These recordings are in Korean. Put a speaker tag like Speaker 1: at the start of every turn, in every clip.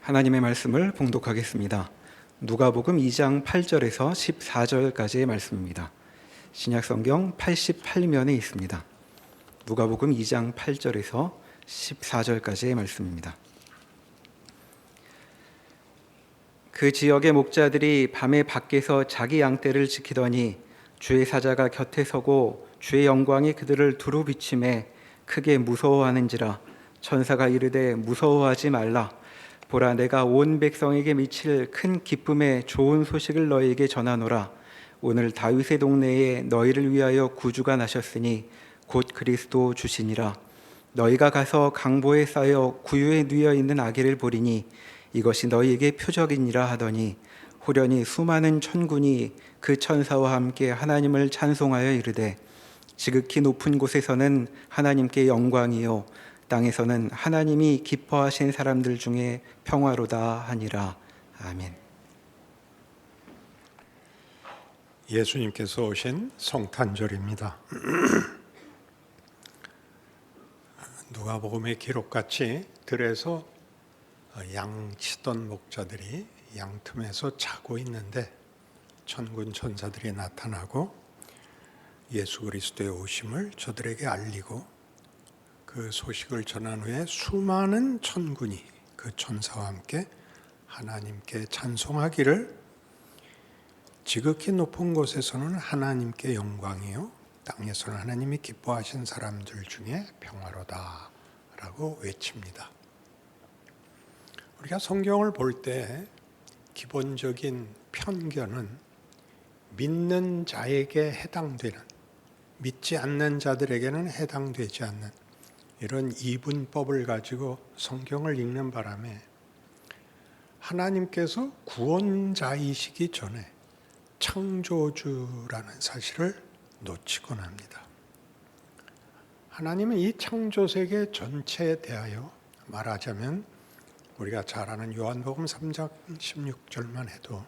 Speaker 1: 하나님의 말씀을 봉독하겠습니다. 누가복음 2장 8절에서 14절까지의 말씀입니다. 신약성경 88면에 있습니다. 누가복음 2장 8절에서 14절까지의 말씀입니다. 그 지역의 목자들이 밤에 밖에서 자기 양떼를 지키더니 주의 사자가 곁에 서고 주의 영광이 그들을 두루 비침에 크게 무서워하는지라. 천사가 이르되 무서워하지 말라. 보라, 내가 온 백성에게 미칠 큰 기쁨의 좋은 소식을 너희에게 전하노라. 오늘 다윗의 동네에 너희를 위하여 구주가 나셨으니 곧 그리스도 주시니라. 너희가 가서 강보에 쌓여 구유에 누워 있는 아기를 보리니 이것이 너희에게 표적이니라 하더니 후련히 수많은 천군이 그 천사와 함께 하나님을 찬송하여 이르되 지극히 높은 곳에서는 하나님께 영광이요 땅에서는 하나님이 기뻐하신 사람들 중에 평화로다 하니라. 아멘.
Speaker 2: 예수님께서 오신 성탄절입니다. 누가복음의 기록같이 들에서 양 치던 목자들이 양 틈에서 자고 있는데 천군 천사들이 나타나고 예수 그리스도의 오심을 저들에게 알리고 그 소식을 전한 후에 수많은 천군이 그 천사와 함께 하나님께 찬송하기를 지극히 높은 곳에서는 하나님께 영광이요 땅에서는 하나님이 기뻐하신 사람들 중에 평화로다 라고 외칩니다. 우리가 성경을 볼 때 기본적인 편견은 믿는 자에게 해당되는, 믿지 않는 자들에게는 해당되지 않는 이런 이분법을 가지고 성경을 읽는 바람에 하나님께서 구원자이시기 전에 창조주라는 사실을 놓치곤 합니다. 하나님은 이 창조세계 전체에 대하여 말하자면 우리가 잘 아는 요한복음 3장 16절만 해도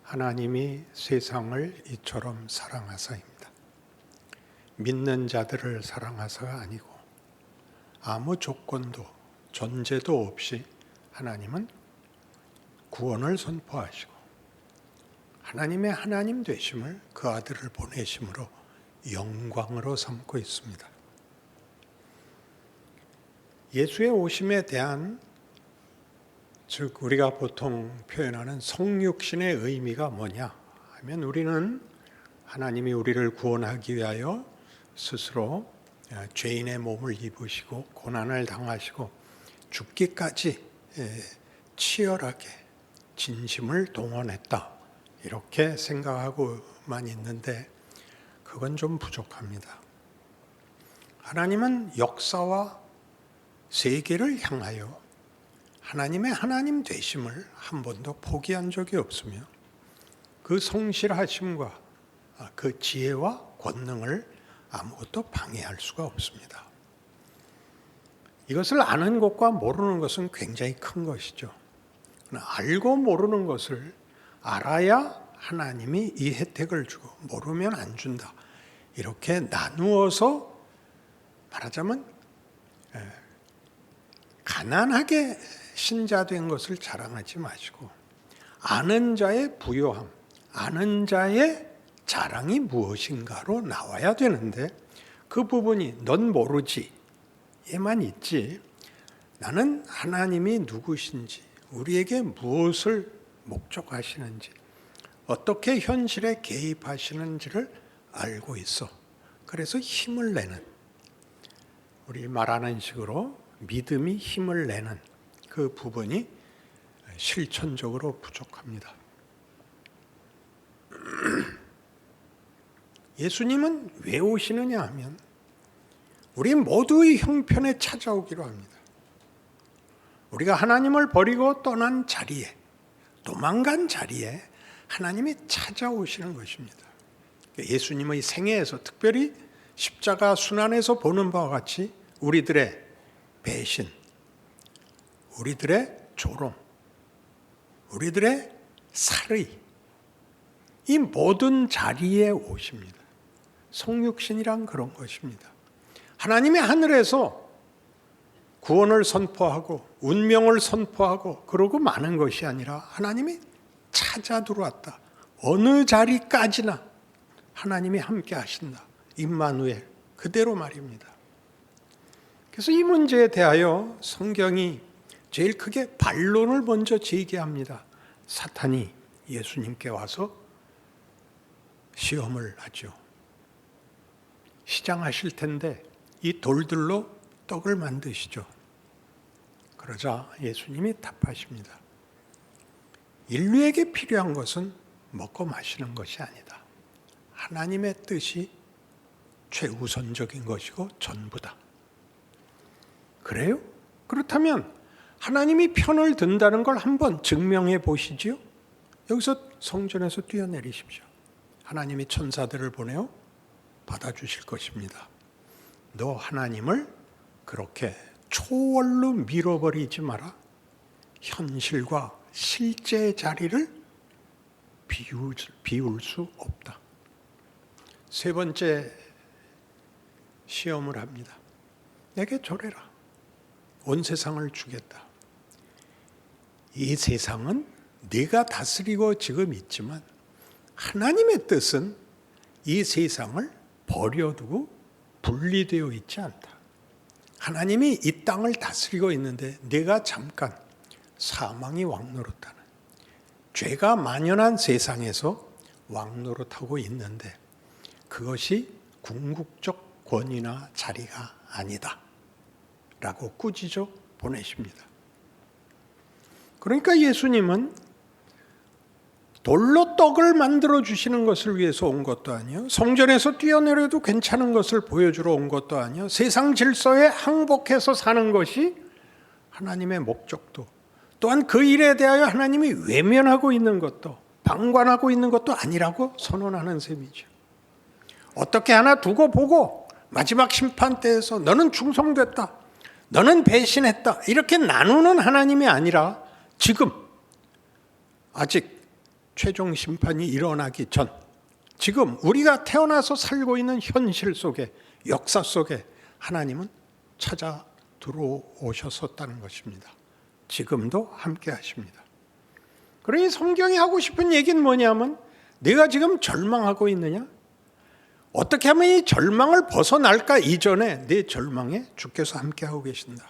Speaker 2: 하나님이 세상을 이처럼 사랑하사입니다. 믿는 자들을 사랑하사가 아니고 아무 조건도 전제도 없이 하나님은 구원을 선포하시고 하나님의 하나님 되심을 그 아들을 보내심으로 영광으로 삼고 있습니다. 예수의 오심에 대한 즉 우리가 보통 표현하는 성육신의 의미가 뭐냐 하면 우리는 하나님이 우리를 구원하기 위하여 스스로 죄인의 몸을 입으시고 고난을 당하시고 죽기까지 치열하게 진심을 동원했다 이렇게 생각하고만 있는데 그건 좀 부족합니다. 하나님은 역사와 세계를 향하여 하나님의 하나님 되심을 한 번도 포기한 적이 없으며 그 성실하심과 그 지혜와 권능을 아무것도 방해할 수가 없습니다. 이것을 아는 것과 모르는 것은 굉장히 큰 것이죠. 알고 모르는 것을 알아야 하나님이 이 혜택을 주고 모르면 안 준다. 이렇게 나누어서 말하자면 가난하게 신자된 것을 자랑하지 마시고 아는 자의 부요함, 아는 자의 자랑이 무엇인가로 나와야 되는데 그 부분이 넌 모르지 에만 있지 나는 하나님이 누구신지 우리에게 무엇을 목적하시는지 어떻게 현실에 개입하시는지를 알고 있어. 그래서 힘을 내는 우리 말하는 식으로 믿음이 힘을 내는 그 부분이 실천적으로 부족합니다. 예수님은 왜 오시느냐 하면 우리 모두의 형편에 찾아오기로 합니다. 우리가 하나님을 버리고 떠난 자리에 도망간 자리에 하나님이 찾아오시는 것입니다. 예수님의 생애에서 특별히 십자가 순환에서 보는 바와 같이 우리들의 배신, 우리들의 조롱, 우리들의 살의 이 모든 자리에 오십니다. 성육신이란 그런 것입니다. 하나님의 하늘에서 구원을 선포하고 운명을 선포하고 그러고 마는 것이 아니라 하나님이 찾아 들어왔다. 어느 자리까지나 하나님이 함께 하신다. 임마누엘 그대로 말입니다. 그래서 이 문제에 대하여 성경이 제일 크게 반론을 먼저 제기합니다. 사탄이 예수님께 와서 시험을 하죠. 시장하실 텐데 이 돌들로 떡을 만드시죠. 그러자 예수님이 답하십니다. 인류에게 필요한 것은 먹고 마시는 것이 아니다. 하나님의 뜻이 최우선적인 것이고 전부다. 그래요? 그렇다면 하나님이 편을 든다는 걸 한번 증명해 보시지요. 여기서 성전에서 뛰어내리십시오. 하나님이 천사들을 보내어 받아주실 것입니다. 너 하나님을 그렇게 초월로 밀어버리지 마라. 현실과 실제 자리를 비울 수 없다. 세 번째 시험을 합니다. 내게 절해라. 온 세상을 주겠다. 이 세상은 네가 다스리고 지금 있지만 하나님의 뜻은 이 세상을 버려두고 분리되어 있지 않다. 하나님이 이 땅을 다스리고 있는데 네가 잠깐 사망이 왕노릇하는 죄가 만연한 세상에서 왕노릇하고 있는데 그것이 궁극적 권위나 자리가 아니다 라고 꾸짖어 보내십니다. 그러니까 예수님은 돌로 떡을 만들어 주시는 것을 위해서 온 것도 아니요, 성전에서 뛰어내려도 괜찮은 것을 보여주러 온 것도 아니요, 세상 질서에 항복해서 사는 것이 하나님의 목적도, 또한 그 일에 대하여 하나님이 외면하고 있는 것도 방관하고 있는 것도 아니라고 선언하는 셈이죠. 어떻게 하나 두고 보고 마지막 심판 때에서 너는 충성됐다, 너는 배신했다 이렇게 나누는 하나님이 아니라 지금 아직 최종 심판이 일어나기 전, 지금 우리가 태어나서 살고 있는 현실 속에, 역사 속에 하나님은 찾아 들어오셨었다는 것입니다. 지금도 함께 하십니다. 그러니 성경이 하고 싶은 얘기는 뭐냐면, 내가 지금 절망하고 있느냐? 어떻게 하면 이 절망을 벗어날까 이전에 내 절망에 주께서 함께하고 계신다.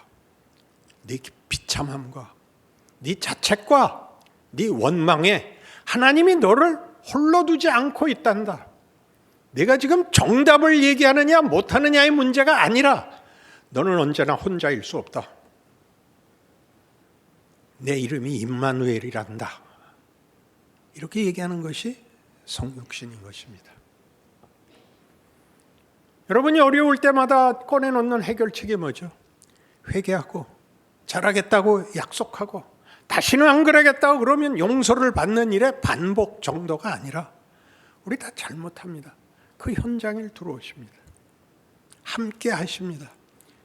Speaker 2: 네 비참함과 네 자책과 네 원망에 하나님이 너를 홀로 두지 않고 있단다. 내가 지금 정답을 얘기하느냐 못하느냐의 문제가 아니라 너는 언제나 혼자일 수 없다. 내 이름이 임마누엘이란다. 이렇게 얘기하는 것이 성육신인 것입니다. 여러분이 어려울 때마다 꺼내놓는 해결책이 뭐죠? 회개하고 잘하겠다고 약속하고 다시는 안 그러겠다고 그러면 용서를 받는 일의 반복 정도가 아니라 우리 다 잘못합니다. 그 현장에 들어오십니다. 함께 하십니다.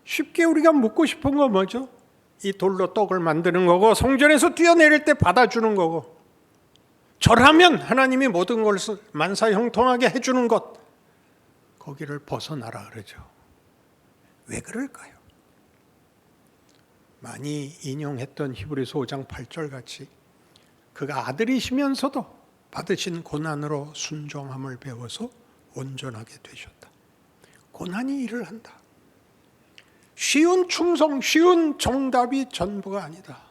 Speaker 2: 쉽게 우리가 묻고 싶은 거 뭐죠? 이 돌로 떡을 만드는 거고 성전에서 뛰어내릴 때 받아주는 거고 절하면 하나님이 모든 것을 만사형통하게 해주는 것, 거기를 벗어나라 그러죠. 왜 그럴까요? 많이 인용했던 히브리서 5장 8절 같이 그가 아들이시면서도 받으신 고난으로 순종함을 배워서 온전하게 되셨다. 고난이 일을 한다. 쉬운 충성, 쉬운 정답이 전부가 아니다.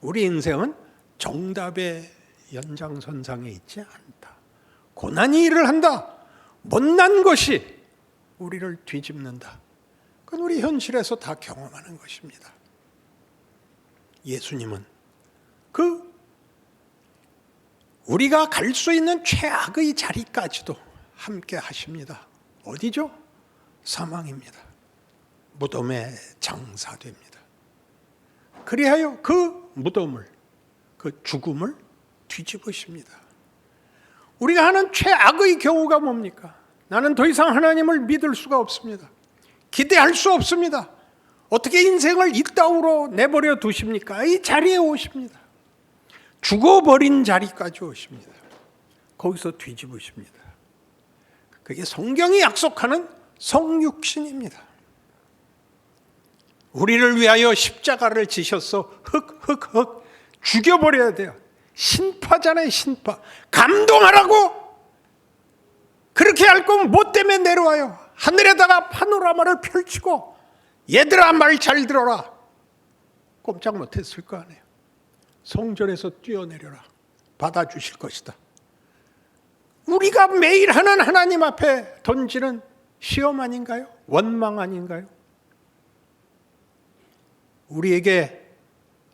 Speaker 2: 우리 인생은 정답의 연장선상에 있지 않다. 고난이 일을 한다. 못난 것이 우리를 뒤집는다. 그건 우리 현실에서 다 경험하는 것입니다. 예수님은 그 우리가 갈 수 있는 최악의 자리까지도 함께 하십니다. 어디죠? 사망입니다. 무덤에 장사됩니다. 그리하여 그 무덤을, 그 죽음을 뒤집으십니다. 우리가 하는 최악의 경우가 뭡니까? 나는 더 이상 하나님을 믿을 수가 없습니다. 기대할 수 없습니다. 어떻게 인생을 이따위로 내버려 두십니까? 이 자리에 오십니다. 죽어버린 자리까지 오십니다. 거기서 뒤집으십니다. 그게 성경이 약속하는 성육신입니다. 우리를 위하여 십자가를 지셨어. 흑 죽여버려야 돼요. 신파잖아요, 신파. 감동하라고. 그렇게 할 거면 뭐 때문에 내려와요? 하늘에다가 파노라마를 펼치고 얘들아 말 잘 들어라. 꼼짝 못했을 거 아니에요. 성전에서 뛰어내려라. 받아주실 것이다. 우리가 매일 하는 하나님 앞에 던지는 시험 아닌가요? 원망 아닌가요? 우리에게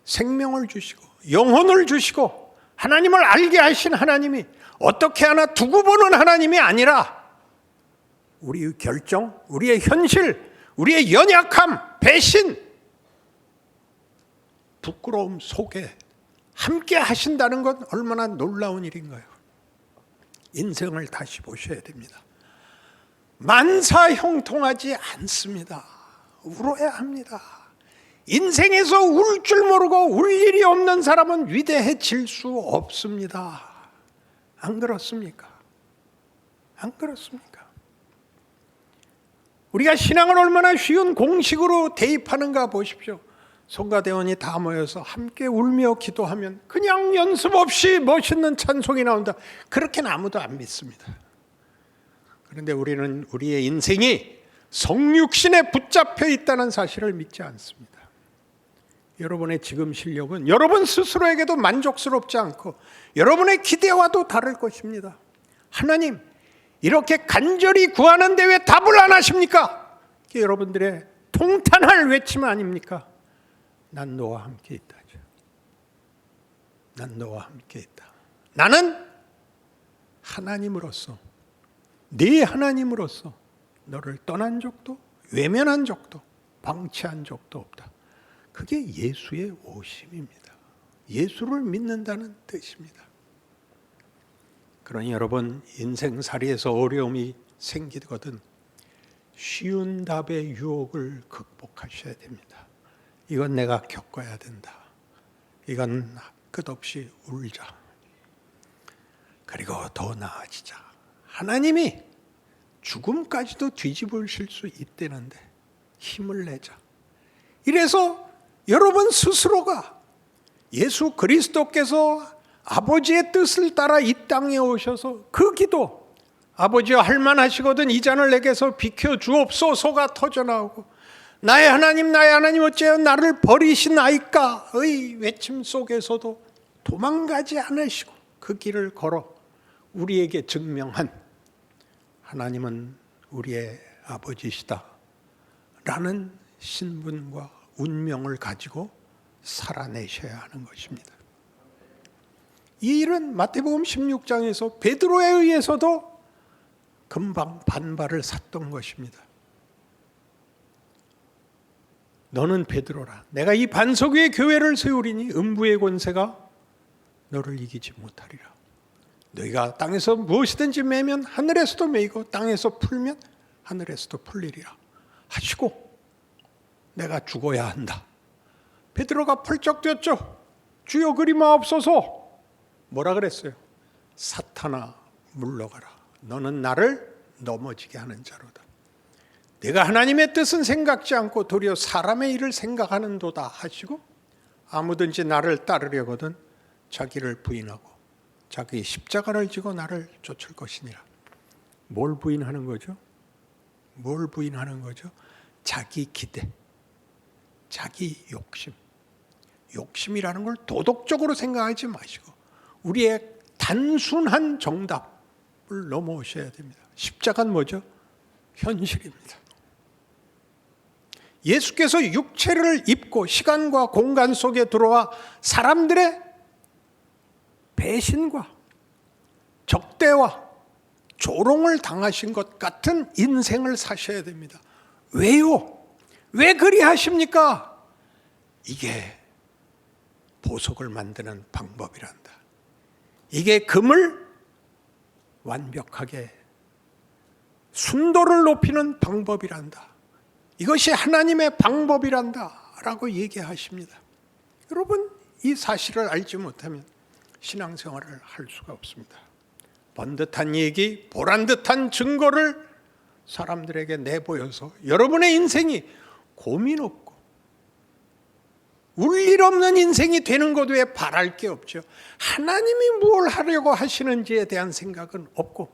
Speaker 2: 생명을 주시고 영혼을 주시고 하나님을 알게 하신 하나님이 어떻게 하나 두고 보는 하나님이 아니라 우리의 결정, 우리의 현실, 우리의 연약함, 배신, 부끄러움 속에 함께 하신다는 건 얼마나 놀라운 일인가요? 인생을 다시 보셔야 됩니다. 만사형통하지 않습니다. 울어야 합니다. 인생에서 울 줄 모르고 울 일이 없는 사람은 위대해질 수 없습니다. 안 그렇습니까? 안 그렇습니까? 우리가 신앙을 얼마나 쉬운 공식으로 대입하는가 보십시오. 성가대원이 다 모여서 함께 울며 기도하면 그냥 연습 없이 멋있는 찬송이 나온다. 그렇게는 아무도 안 믿습니다. 그런데 우리는 우리의 인생이 성육신에 붙잡혀 있다는 사실을 믿지 않습니다. 여러분의 지금 실력은 여러분 스스로에게도 만족스럽지 않고 여러분의 기대와도 다를 것입니다. 하나님, 이렇게 간절히 구하는데 왜 답을 안 하십니까? 이게 여러분들의 통탄할 외침 아닙니까? 난 너와 함께 있다. 난 너와 함께 있다. 나는 하나님으로서, 네 하나님으로서 너를 떠난 적도 외면한 적도 방치한 적도 없다. 그게 예수의 오심입니다. 예수를 믿는다는 뜻입니다. 그러니 여러분, 인생살이에서 어려움이 생기거든 쉬운 답의 유혹을 극복하셔야 됩니다. 이건 내가 겪어야 된다. 이건 끝없이 울자. 그리고 더 나아지자. 하나님이 죽음까지도 뒤집으실 수 있다는데 힘을 내자. 이래서 여러분 스스로가 예수 그리스도께서 아버지의 뜻을 따라 이 땅에 오셔서 그 기도, 아버지여 할만하시거든 이 잔을 내게서 비켜주옵소서가 터져나오고 나의 하나님 어찌하여 나를 버리시나이까의 외침 속에서도 도망가지 않으시고 그 길을 걸어 우리에게 증명한 하나님은 우리의 아버지시다 라는 신분과 운명을 가지고 살아내셔야 하는 것입니다. 이 일은 마태복음 16장에서 베드로에 의해서도 금방 반발을 샀던 것입니다. 너는 베드로라. 내가 이 반석 위에 교회를 세우리니 음부의 권세가 너를 이기지 못하리라. 너희가 땅에서 무엇이든지 매면 하늘에서도 매이고 땅에서 풀면 하늘에서도 풀리리라 하시고 내가 죽어야 한다. 베드로가 펄쩍 뛰었죠. 주여 그리 마옵소서. 뭐라 그랬어요? 사탄아 물러가라. 너는 나를 넘어지게 하는 자로다. 내가 하나님의 뜻은 생각지 않고 도리어 사람의 일을 생각하는도다 하시고 아무든지 나를 따르려거든 자기를 부인하고 자기 십자가를 지고 나를 쫓을 것이니라. 뭘 부인하는 거죠? 뭘 부인하는 거죠? 자기 기대, 자기 욕심. 욕심이라는 걸 도덕적으로 생각하지 마시고 우리의 단순한 정답을 넘어오셔야 됩니다. 십자가는 뭐죠? 현실입니다. 예수께서 육체를 입고 시간과 공간 속에 들어와 사람들의 배신과 적대와 조롱을 당하신 것 같은 인생을 사셔야 됩니다. 왜요? 왜 그리 하십니까? 이게 보석을 만드는 방법이란다. 이게 금을 완벽하게 순도를 높이는 방법이란다. 이것이 하나님의 방법이란다 라고 얘기하십니다. 여러분, 이 사실을 알지 못하면 신앙생활을 할 수가 없습니다. 번듯한 얘기, 보란듯한 증거를 사람들에게 내보여서 여러분의 인생이 고민 없고 울 일 없는 인생이 되는 것 외에 바랄 게 없죠. 하나님이 무엇을 하려고 하시는지에 대한 생각은 없고,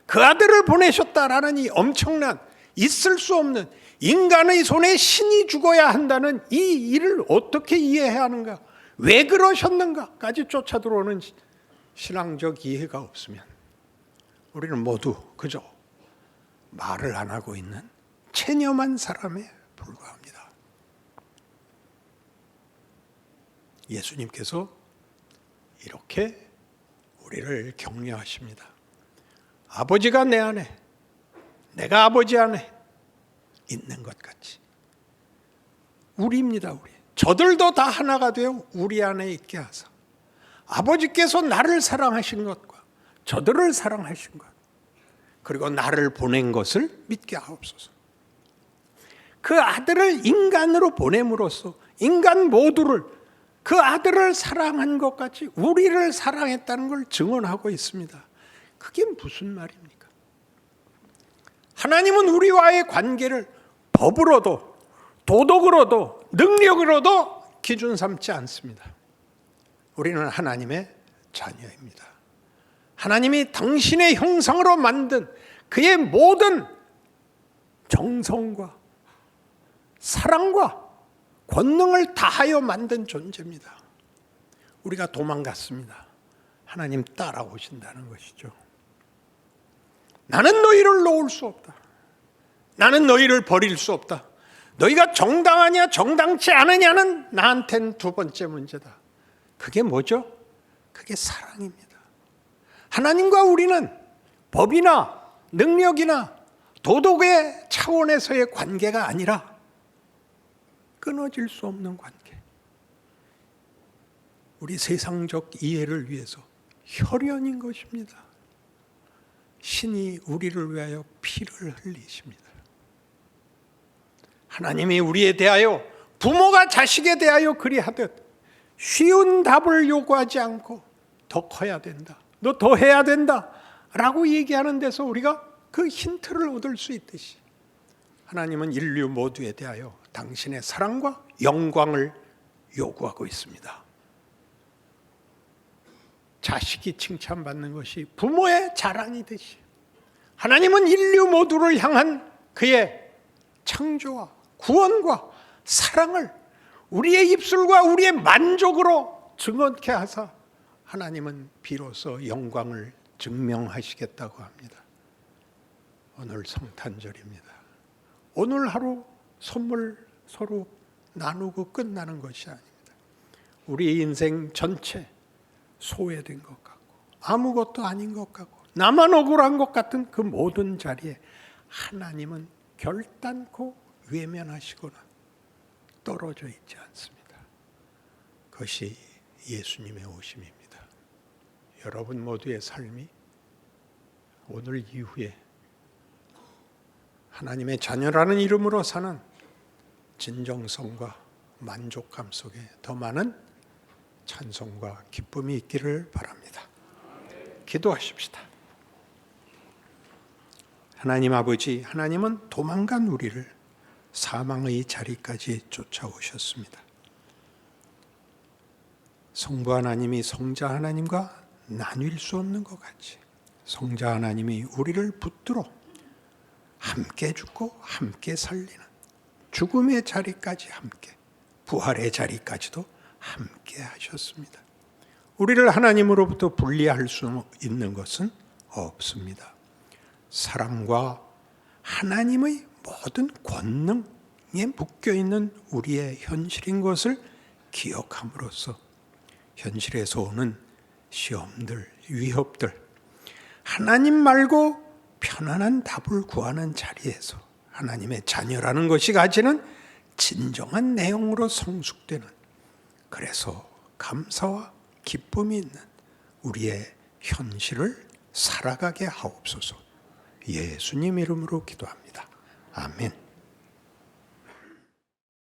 Speaker 2: 그 아들을 보내셨다라는 이 엄청난, 있을 수 없는, 인간의 손에 신이 죽어야 한다는 이 일을 어떻게 이해해야 하는가, 왜 그러셨는가까지 쫓아 들어오는 신앙적 이해가 없으면 우리는 모두 그저 말을 안 하고 있는 체념한 사람에 불과합니다. 예수님께서 이렇게 우리를 격려하십니다. 아버지가 내 안에, 내가 아버지 안에 있는 것 같이. 우리입니다, 우리. 저들도 다 하나가 되어 우리 안에 있게 하사 아버지께서 나를 사랑하신 것과 저들을 사랑하신 것, 그리고 나를 보낸 것을 믿게 하옵소서. 그 아들을 인간으로 보냄으로써 인간 모두를 그 아들을 사랑한 것 같이 우리를 사랑했다는 걸 증언하고 있습니다. 그게 무슨 말입니까? 하나님은 우리와의 관계를 법으로도 도덕으로도 능력으로도 기준 삼지 않습니다. 우리는 하나님의 자녀입니다. 하나님이 당신의 형상으로 만든 그의 모든 정성과 사랑과 권능을 다하여 만든 존재입니다. 우리가 도망갔습니다. 하나님 따라오신다는 것이죠. 나는 너희를 놓을 수 없다. 나는 너희를 버릴 수 없다. 너희가 정당하냐 정당치 않으냐는 나한텐 두 번째 문제다. 그게 뭐죠? 그게 사랑입니다. 하나님과 우리는 법이나 능력이나 도덕의 차원에서의 관계가 아니라 끊어질 수 없는 관계. 우리 세상적 이해를 위해서 혈연인 것입니다. 신이 우리를 위하여 피를 흘리십니다. 하나님이 우리에 대하여, 부모가 자식에 대하여 그리하듯 쉬운 답을 요구하지 않고 더 커야 된다, 너 더 해야 된다 라고 얘기하는 데서 우리가 그 힌트를 얻을 수 있듯이 하나님은 인류 모두에 대하여 당신의 사랑과 영광을 요구하고 있습니다. 자식이 칭찬받는 것이 부모의 자랑이듯이 하나님은 인류 모두를 향한 그의 창조와 구원과 사랑을 우리의 입술과 우리의 만족으로 증언케 하사 하나님은 비로소 영광을 증명하시겠다고 합니다. 오늘 성탄절입니다. 오늘 하루 선물 서로 나누고 끝나는 것이 아닙니다. 우리 인생 전체 소외된 것 같고 아무것도 아닌 것 같고 나만 억울한 것 같은 그 모든 자리에 하나님은 결단코 외면하시거나 떨어져 있지 않습니다. 그것이 예수님의 오심입니다. 여러분 모두의 삶이 오늘 이후에 하나님의 자녀라는 이름으로 사는 진정성과 만족감 속에 더 많은 찬송과 기쁨이 있기를 바랍니다. 기도하십시다. 하나님 아버지, 하나님은 도망간 우리를 사망의 자리까지 쫓아오셨습니다. 성부 하나님이 성자 하나님과 나뉠 수 없는 것 같이 성자 하나님이 우리를 붙들어 함께 죽고 함께 살리는 죽음의 자리까지 함께, 부활의 자리까지도 함께 하셨습니다. 우리를 하나님으로부터 분리할 수 있는 것은 없습니다. 사랑과 하나님의 모든 권능에 묶여있는 우리의 현실인 것을 기억함으로써 현실에서 오는 시험들, 위협들, 하나님 말고 편안한 답을 구하는 자리에서 하나님의 자녀라는 것이 가지는 진정한 내용으로 성숙되는, 그래서 감사와 기쁨이 있는 우리의 현실을 살아가게 하옵소서. 예수님 이름으로 기도합니다. 아멘.